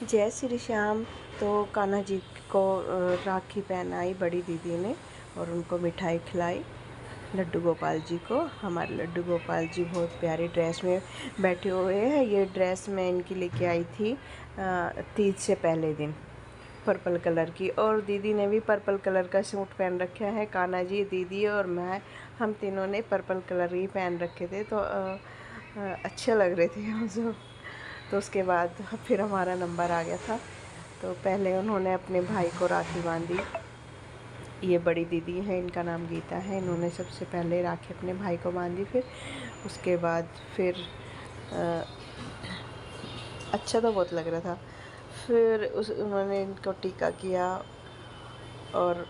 जय श्री श्याम। तो कान्हा जी को राखी पहनाई बड़ी दीदी ने और उनको मिठाई खिलाई। लड्डू गोपाल जी को, हमारे लड्डू गोपाल जी बहुत प्यारी ड्रेस में बैठे हुए हैं। ये ड्रेस मैं इनकी लेके आई थी तीज से पहले दिन, पर्पल कलर की। और दीदी ने भी पर्पल कलर का सूट पहन रखा है। कान्हा जी, दीदी और मैं, हम तीनों ने पर्पल कलर ही पहन रखे थे, तो अच्छे लग रहे थे हम सब। तो उसके बाद फिर हमारा नंबर आ गया था। तो पहले उन्होंने अपने भाई को राखी बांधी। ये बड़ी दीदी है, इनका नाम गीता है। इन्होंने सबसे पहले राखी अपने भाई को बांधी। फिर उसके बाद अच्छा तो बहुत लग रहा था। फिर उन्होंने इनको टीका किया और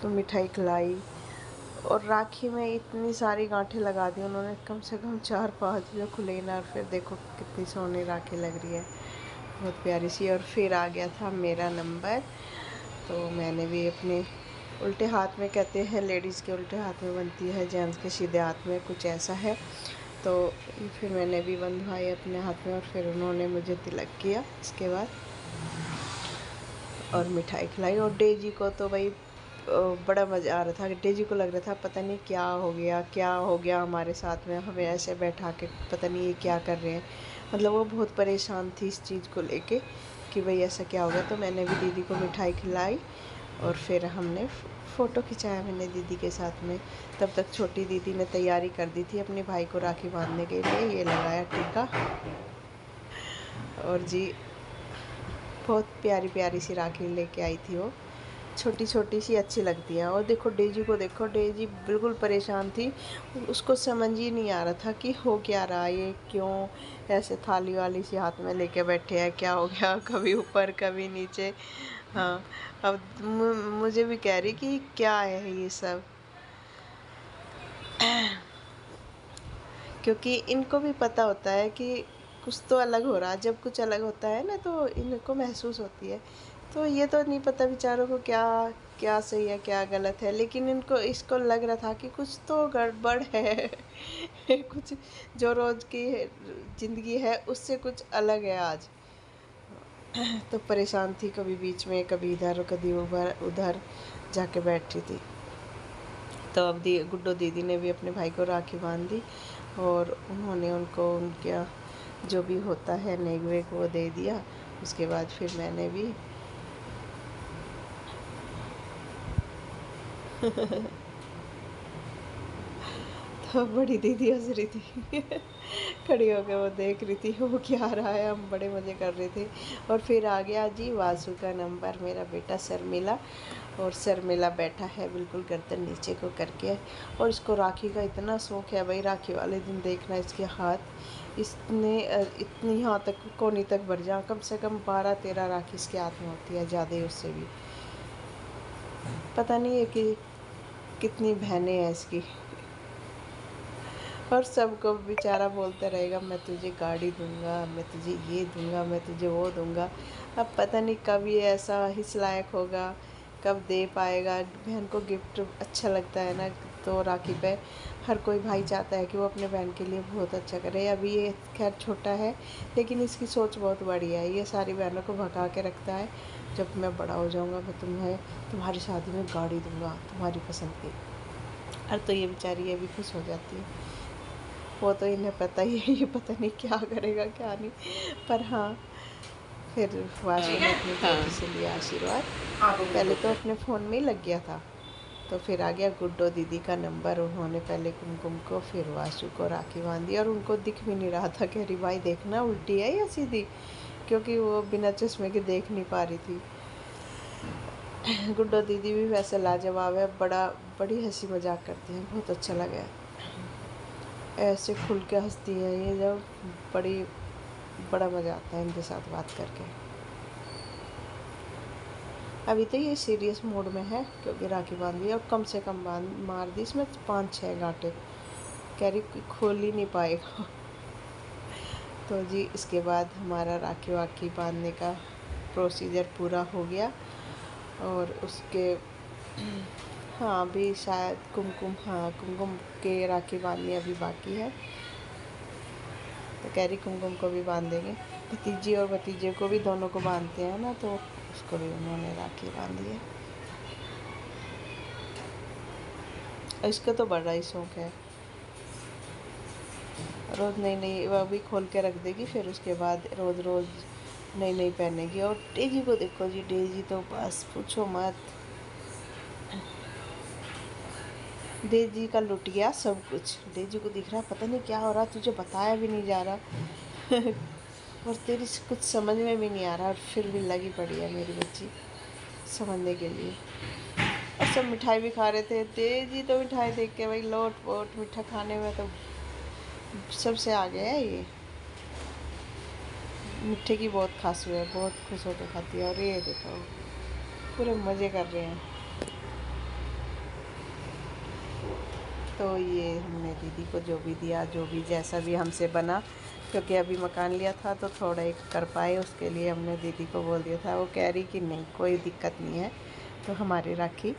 मिठाई खिलाई। और राखी में इतनी सारी गांठें लगा दी उन्होंने, कम से कम 4-5 जो खुले ना। और फिर देखो कितनी सोनी राखी लग रही है, बहुत प्यारी सी। और फिर आ गया था मेरा नंबर। तो मैंने भी अपने उल्टे हाथ में, कहते हैं लेडीज़ के उल्टे हाथ में बनती है, जेंट्स के सीधे हाथ में, कुछ ऐसा है। तो फिर मैंने भी बंधवाई अपने हाथ में और फिर उन्होंने मुझे तिलक किया इसके बाद, और मिठाई खिलाई। और डेजी को तो भाई बड़ा मज़ा आ रहा था। डेजी को लग रहा था पता नहीं क्या हो गया हमारे साथ में, हमें ऐसे बैठा के पता नहीं ये क्या कर रहे हैं। मतलब वो बहुत परेशान थी इस चीज़ को लेके कि भाई ऐसा क्या हो गया। तो मैंने भी दीदी को मिठाई खिलाई और फिर हमने फ़ोटो खिंचाया मैंने दीदी के साथ में। तब तक छोटी दीदी ने तैयारी कर दी थी अपने भाई को राखी बांधने के लिए। ये लगाया टीका और जी बहुत प्यारी प्यारी सी राखी लेके आई थी वो, छोटी छोटी सी, अच्छी लगती है। और देखो डेजी को, देखो डेजी बिल्कुल परेशान थी। उसको समझ ही नहीं आ रहा था कि हो क्या रहा है, ये क्यों ऐसे थाली वाली सी हाथ में लेके बैठे हैं, क्या हो गया, कभी ऊपर कभी नीचे। हाँ, अब मुझे भी कह रही कि क्या है ये सब, क्योंकि इनको भी पता होता है कि कुछ तो अलग हो रहा है। जब कुछ अलग होता है ना तो इनको महसूस होती है। तो ये तो नहीं पता बेचारों को क्या क्या सही है क्या गलत है, लेकिन इनको इसको लग रहा था कि कुछ तो गड़बड़ है कुछ जो रोज़ की ज़िंदगी है उससे कुछ अलग है आज। तो परेशान थी, कभी बीच में, कभी इधर, कभी उधर जाके बैठी थी। तो अब गुड्डो दीदी ने भी अपने भाई को राखी बांध दी और उन्होंने उनको उनका जो भी होता है नेग वेग वो दे दिया। उसके बाद फिर मैंने भी तो बड़ी दीदी हंस रही थी खड़ी होकर वो देख रही थी वो क्या रहा है, हम बड़े मज़े कर रहे थे। और फिर आ गया जी वासु का नंबर। मेरा बेटा शर्मिला, और शर्मिला बैठा है बिल्कुल गर्दन नीचे को करके। और इसको राखी का इतना शौक़ है भाई, राखी वाले दिन देखना इसके हाथ, इसने इतनी यहाँ तक कोनी तक भर जा, कम से कम 12-13 राखी इसके हाथ में होती है, ज़्यादा उससे भी। पता नहीं है कि कितनी बहनें हैं इसकी। और सबको बेचारा बोलता रहेगा मैं तुझे गाड़ी दूंगा, मैं तुझे ये दूंगा, मैं तुझे वो दूंगा। अब पता नहीं कब ये ऐसा हिस्स लायक होगा, कब दे पाएगा। बहन को गिफ्ट अच्छा लगता है ना, तो राखी पे हर कोई भाई चाहता है कि वो अपने बहन के लिए बहुत अच्छा करे। अभी ये खैर छोटा है लेकिन इसकी सोच बहुत बढ़िया है। ये सारी बहनों को भगा के रखता है, जब मैं बड़ा हो जाऊँगा मैं तुम्हारी शादी में गाड़ी दूंगा तुम्हारी पसंद की। और तो ये बेचारी ये भी खुश हो जाती है। वो तो इन्हें पता ही है, ये पता नहीं क्या करेगा क्या नहीं। पर हाँ, फिर वासु ने अपनी बेटी से लिया आशीर्वाद। पहले तो अपने फ़ोन में ही लग गया था। तो फिर आ गया गुड्डो दीदी का नंबर। उन्होंने पहले कुमकुम को, फिर वासु को राखी बांधी। और उनको दिख भी नहीं रहा था, कह रही भाई देखना उल्टी है या सीधी, क्योंकि वो बिना चश्मे के देख नहीं पा रही थी। गुड्डो दीदी भी वैसे लाजवाब है, बड़ी हंसी मजाक करती हैं, बहुत अच्छा लगा। ऐसे खुल के हंसती है ये, जब बड़ा मज़ा आता है इनके साथ बात करके। अभी तो ये सीरियस मूड में है क्योंकि राखी बांध दी और कम से कम मार दी इसमें 5-6 गांठे, कह रही खोल ही नहीं पाएगा तो जी इसके बाद हमारा राखी वाखी बांधने का प्रोसीजर पूरा हो गया। और उसके हाँ अभी शायद कुमकुम के राखी बांधनी अभी बाकी है, तो कह रही कुमकुम को भी बांध देंगे। भतीजी और भतीजे को भी दोनों को बांधते हैं ना, तो उसको भी उन्होंने राखी बांधी है। इसका तो बड़ा ही शौक है, रोज़ नई नई वह भी खोल के रख देगी, फिर उसके बाद रोज़ रोज़ नई नई पहनेगी। और डेजी को देखो जी, डेजी तो बस पूछो मत, डेजी का लुट गया सब कुछ। डेजी को दिख रहा पता नहीं क्या हो रहा, तुझे बताया भी नहीं जा रहा और तेरी कुछ समझ में भी नहीं आ रहा, और फिर भी लगी पड़ी है मेरी बच्ची समझने के लिए। और सब मिठाई भी खा रहे थे, डेजी तो मिठाई देख के भाई लोट पोट, मीठा खाने में तो सबसे आगे है ये, मिठे की बहुत खास हुई है, बहुत खुश होकर खाती है। और ये देखो पूरे मज़े कर रहे हैं। तो ये हमने दीदी को जो भी दिया, जो भी जैसा भी हमसे बना, क्योंकि अभी मकान लिया था तो थोड़ा एक कर पाए, उसके लिए हमने दीदी को बोल दिया था। वो कह रही कि नहीं कोई दिक्कत नहीं है, तो हमारी राखी